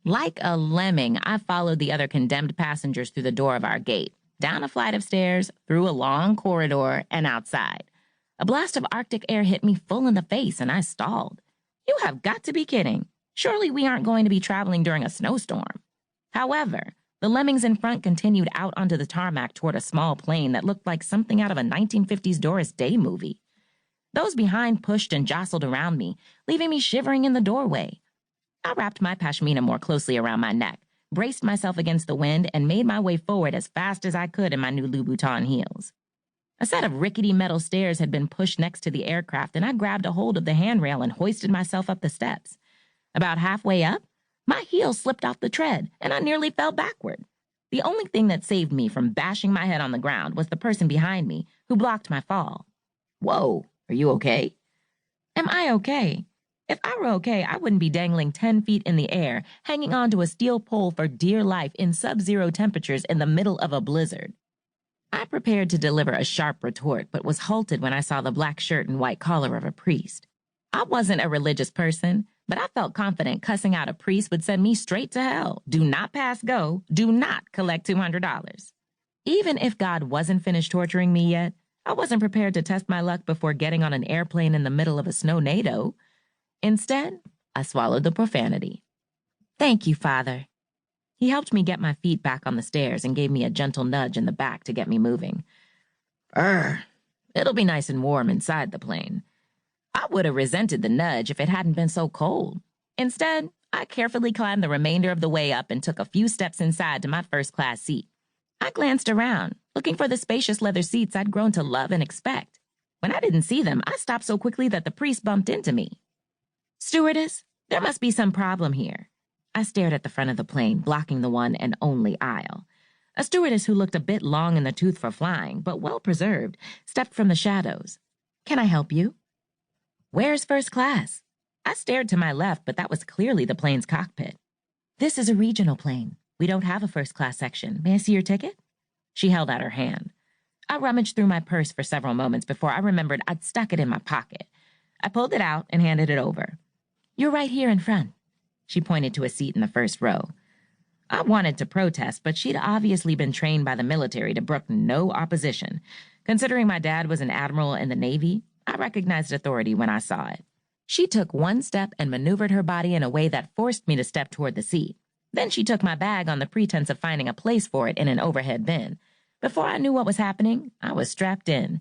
Like a lemming, I followed the other condemned passengers through the door of our gate, down a flight of stairs, through a long corridor, and outside. A blast of Arctic air hit me full in the face, and I stalled. You have got to be kidding. Surely we aren't going to be traveling during a snowstorm. However, the lemmings in front continued out onto the tarmac toward a small plane that looked like something out of a 1950s Doris Day movie. Those behind pushed and jostled around me, leaving me shivering in the doorway. I wrapped my pashmina more closely around my neck, braced myself against the wind, and made my way forward as fast as I could in my new Louboutin heels. A set of rickety metal stairs had been pushed next to the aircraft, and I grabbed a hold of the handrail and hoisted myself up the steps. About halfway up, my heel slipped off the tread, and I nearly fell backward. The only thing that saved me from bashing my head on the ground was the person behind me, who blocked my fall. Whoa, are you okay? Am I okay? If I were okay, I wouldn't be dangling 10 feet in the air, hanging onto a steel pole for dear life in sub-zero temperatures in the middle of a blizzard. I prepared to deliver a sharp retort, but was halted when I saw the black shirt and white collar of a priest. I wasn't a religious person, but I felt confident cussing out a priest would send me straight to hell. Do not pass go. Do not collect $200. Even if God wasn't finished torturing me yet, I wasn't prepared to test my luck before getting on an airplane in the middle of a snow-nado. Instead, I swallowed the profanity. Thank you, Father. He helped me get my feet back on the stairs and gave me a gentle nudge in the back to get me moving. It'll be nice and warm inside the plane. I would have resented the nudge if it hadn't been so cold. Instead, I carefully climbed the remainder of the way up and took a few steps inside to my first-class seat. I glanced around, looking for the spacious leather seats I'd grown to love and expect. When I didn't see them, I stopped so quickly that the priest bumped into me. Stewardess, there must be some problem here. I stared at the front of the plane, blocking the one and only aisle. A stewardess who looked a bit long in the tooth for flying, but well-preserved, stepped from the shadows. Can I help you? Where's first class? I stared to my left, but that was clearly the plane's cockpit. This is a regional plane. We don't have a first-class section. May I see your ticket? She held out her hand. I rummaged through my purse for several moments before I remembered I'd stuck it in my pocket. I pulled it out and handed it over. You're right here in front. She pointed to a seat in the first row. I wanted to protest, but she'd obviously been trained by the military to brook no opposition. Considering my dad was an admiral in the Navy, I recognized authority when I saw it. She took one step and maneuvered her body in a way that forced me to step toward the seat. Then she took my bag on the pretense of finding a place for it in an overhead bin. Before I knew what was happening, I was strapped in.